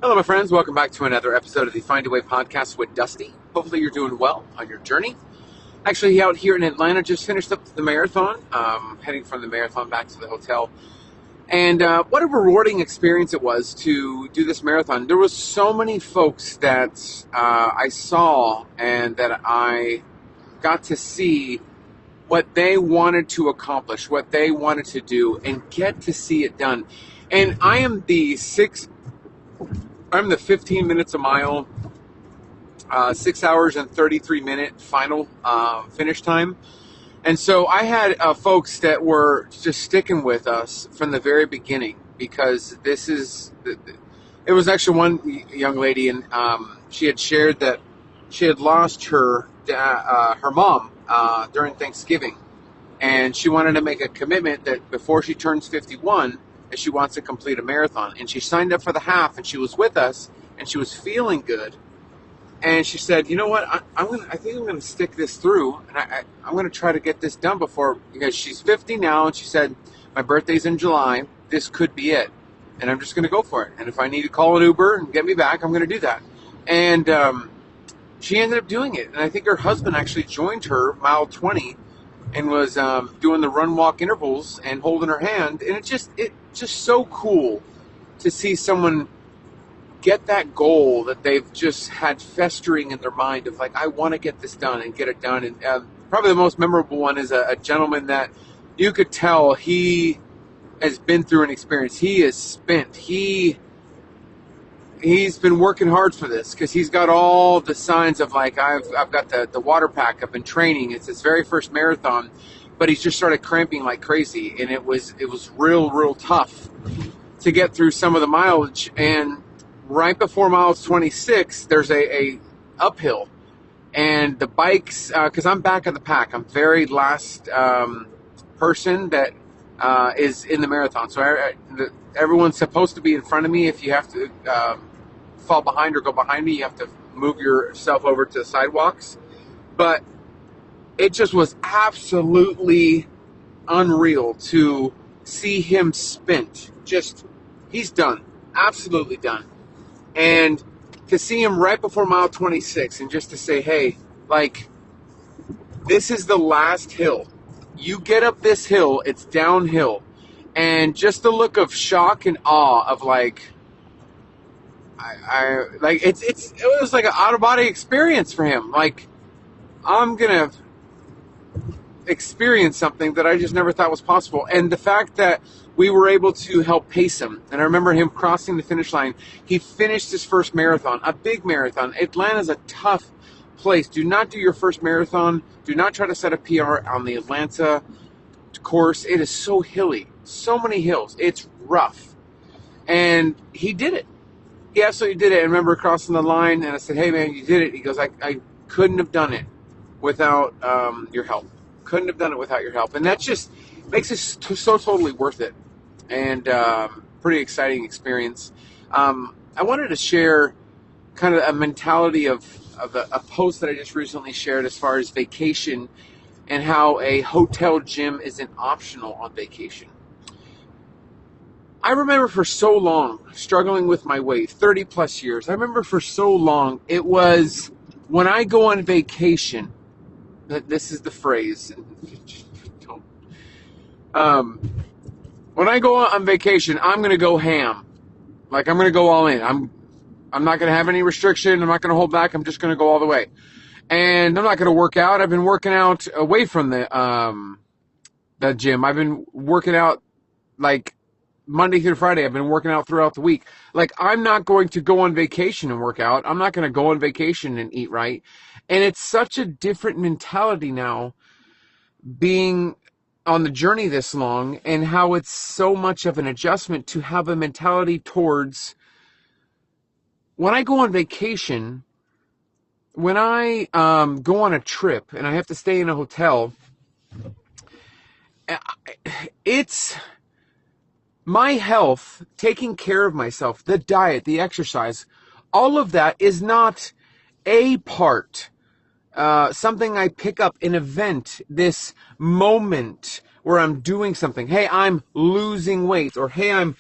Hello, my friends. Welcome back to another episode of the Find a Way podcast with Dusty. Hopefully, you're doing well on your journey. Actually, out here in Atlanta, just finished up the marathon, heading from the marathon back to the hotel. And what a rewarding experience it was to do this marathon. There was so many folks that I saw and that I got to see what they wanted to accomplish, what they wanted to do, and get to see it done. And I'm the 15 minutes a mile, 6 hours and 33-minute final finish time. And so I had folks that were just sticking with us from the very beginning because it was actually one young lady, and she had shared that she had lost her mom during Thanksgiving. And she wanted to make a commitment that before she turns 51, that she wants to complete a marathon. And she signed up for the half, and she was with us, and she was feeling good. And she said, "You know what? I think I'm going to stick this through, and I'm going to try to get this done because she's 50 now." And she said, "My birthday's in July. This could be it, and I'm just going to go for it. And if I need to call an Uber and get me back, I'm going to do that." And she ended up doing it. And I think her husband actually joined her mile 20 and was doing the run-walk intervals and holding her hand. And it's just so cool to see someone get that goal that they've just had festering in their mind of like, I want to get this done and get it done. And probably the most memorable one is a gentleman that you could tell he has been through an experience. He is spent. He's been working hard for this because he's got all the signs of like, I've got the water pack. I've been training. It's his very first marathon, but he's just started cramping like crazy. And it was real tough to get through some of the mileage. And right before miles 26, there's a uphill, and the bikes, because I'm back of the pack. I'm very last person that is in the marathon. So everyone's supposed to be in front of me. If you have to fall behind or go behind me, you have to move yourself over to the sidewalks. But it just was absolutely unreal to see him spent. He's done. Absolutely done. And to see him right before mile 26 and just to say, hey, like, this is the last hill. You get up this hill, it's downhill. And just the look of shock and awe of like, it was like an out-of-body experience for him. Like, I'm going to experience something that I just never thought was possible. And the fact that we were able to help pace him. And I remember him crossing the finish line. He finished his first marathon, a big marathon. Atlanta's a tough place. Do not do your first marathon. Do not try to set a PR on the Atlanta course. It is so hilly. So many hills. It's rough. And he did it. He absolutely did it. I remember crossing the line, and I said, "Hey, man, you did it." He goes, I couldn't have done it without your help. Couldn't have done it without your help. And that just makes it so totally worth it. And pretty exciting experience. I wanted to share kind of a mentality of a post that I just recently shared as far as vacation and how a hotel gym isn't optional on vacation. I remember for so long struggling with my weight, 30 plus years. I remember for so long it was when I go on vacation, this is the phrase. When I go on vacation, I'm going to go ham. Like, I'm going to go all in. I'm not going to have any restriction. I'm not going to hold back. I'm just going to go all the way. And I'm not going to work out. I've been working out away from the gym. I've been working out like Monday through Friday. I've been working out throughout the week. Like, I'm not going to go on vacation and work out. I'm not going to go on vacation and eat right. And it's such a different mentality now being on the journey this long, and how it's so much of an adjustment to have a mentality towards when I go on vacation, when I go on a trip and I have to stay in a hotel, it's my health, taking care of myself, the diet, the exercise, all of that is not a part something I pick up, an event, this moment where I'm doing something. Hey, I'm losing weight, or hey, I'm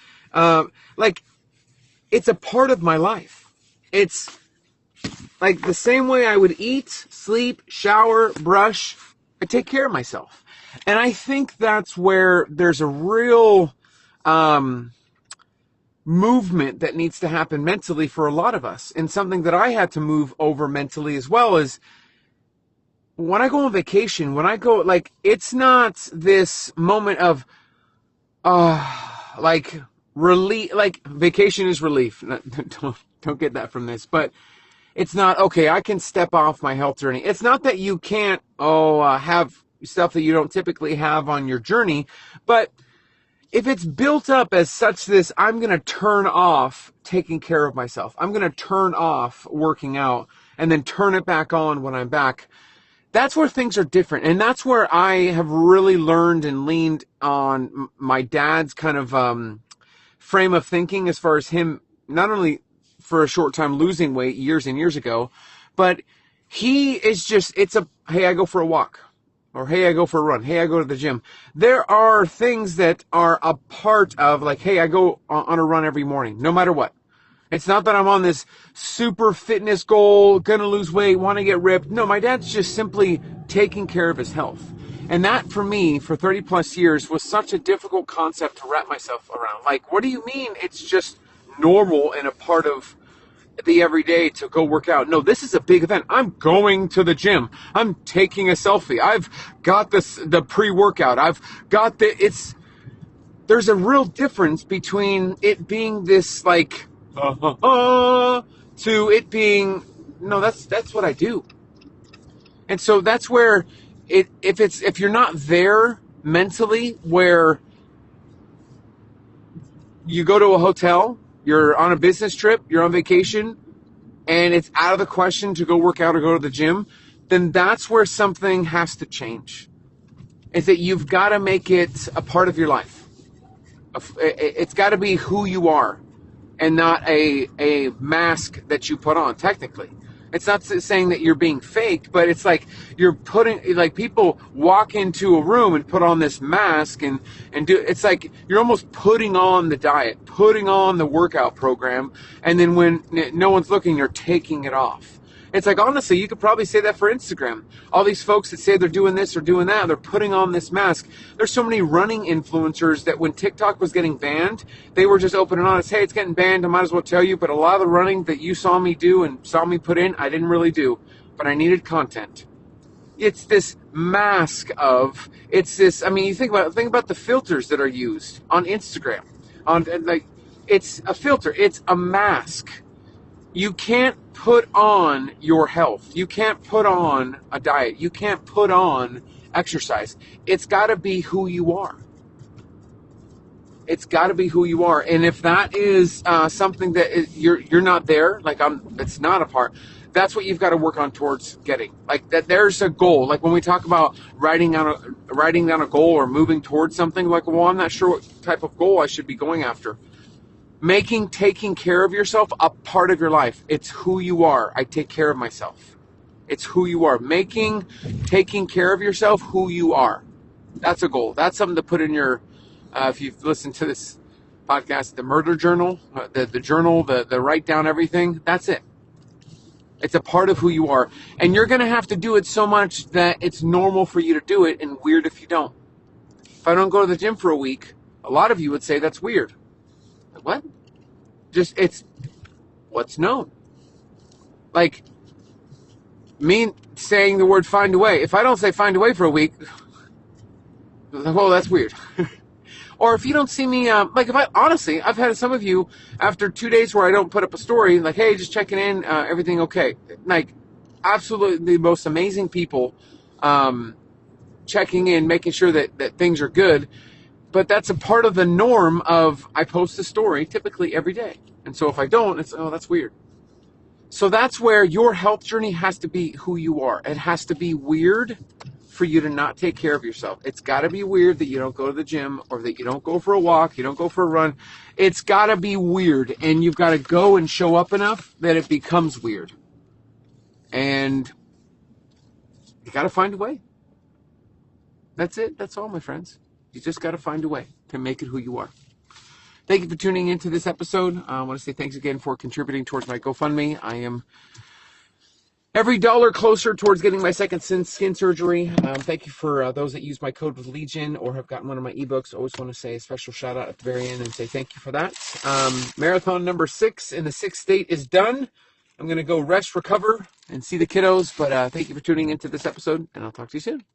it's a part of my life. It's like the same way I would eat, sleep, shower, brush, I take care of myself. And I think that's where there's a real movement that needs to happen mentally for a lot of us. And something that I had to move over mentally as well is when I go on vacation, when I go, like, it's not this moment of, like, relief, like, vacation is relief. Don't get that from this, but it's not, okay, I can step off my health journey. It's not that you can't, have stuff that you don't typically have on your journey, but if it's built up as such this, I'm going to turn off taking care of myself. I'm going to turn off working out and then turn it back on when I'm back. That's where things are different. And that's where I have really learned and leaned on my dad's kind of frame of thinking as far as him, not only for a short time losing weight years and years ago, but he is just, it's a, hey, I go for a walk. Or, hey, I go for a run. Hey, I go to the gym. There are things that are a part of, like, hey, I go on a run every morning, no matter what. It's not that I'm on this super fitness goal, gonna lose weight, want to get ripped. No, my dad's just simply taking care of his health. And that, for me, for 30 plus years, was such a difficult concept to wrap myself around. Like, what do you mean it's just normal and a part of the everyday to go work out? No, this is a big event. I'm going to the gym. I'm taking a selfie. I've got the pre-workout. I've got there's a real difference between it being this like, to it being, no, that's what I do. And so that's where if you're not there mentally, where you go to a hotel, you're on a business trip, you're on vacation, and it's out of the question to go work out or go to the gym, then that's where something has to change. Is that you've got to make it a part of your life. It's got to be who you are and not a mask that you put on, technically. It's not saying that you're being fake, but it's like you're putting, like, people walk into a room and put on this mask and do, it's like you're almost putting on the diet, putting on the workout program, and then when no one's looking, you're taking it off. It's like, honestly, you could probably say that for Instagram. All these folks that say they're doing this or doing that, they're putting on this mask. There's so many running influencers that when TikTok was getting banned, they were just open and honest. Hey, it's getting banned. I might as well tell you, but a lot of the running that you saw me do and saw me put in, I didn't really do, but I needed content. It's this mask of, it's this, I mean, you think about the filters that are used on Instagram. It's a filter. It's a mask. You can't put on your health. You can't put on a diet. You can't put on exercise. It's got to be who you are. It's got to be who you are. And if that is something that you're not there, like it's not a part, that's what you've got to work on towards getting. Like that, there's a goal. Like when we talk about writing down a goal or moving towards something, like, well, I'm not sure what type of goal I should be going after. Making taking care of yourself a part of your life. It's who you are. I take care of myself. It's who you are. Making taking care of yourself who you are. That's a goal. That's something to put in your, if you've listened to this podcast, the murder journal, the journal, the write down everything. That's it. It's a part of who you are. And you're going to have to do it so much that it's normal for you to do it and weird if you don't. If I don't go to the gym for a week, a lot of you would say that's weird. What? Just, it's what's known. Like, me saying the word find a way. If I don't say find a way for a week, well, that's weird. Or if you don't see me, like, if I, honestly, I've had some of you, after 2 days where I don't put up a story, like, hey, just checking in, everything okay. Like, absolutely the most amazing people, checking in, making sure that things are good. But that's a part of the norm of I post a story typically every day. And so if I don't, it's, oh, that's weird. So that's where your health journey has to be who you are. It has to be weird for you to not take care of yourself. It's got to be weird that you don't go to the gym or that you don't go for a walk, you don't go for a run. It's got to be weird, and you've got to go and show up enough that it becomes weird. And you got to find a way. That's it. That's all, my friends. You just got to find a way to make it who you are. Thank you for tuning into this episode. I want to say thanks again for contributing towards my GoFundMe. I am every dollar closer towards getting my second skin surgery. Thank you for those that use my code with Legion or have gotten one of my ebooks. Always want to say a special shout out at the very end and say thank you for that. Marathon number 6 in the 6th state is done. I'm going to go rest, recover, and see the kiddos. But thank you for tuning into this episode, and I'll talk to you soon.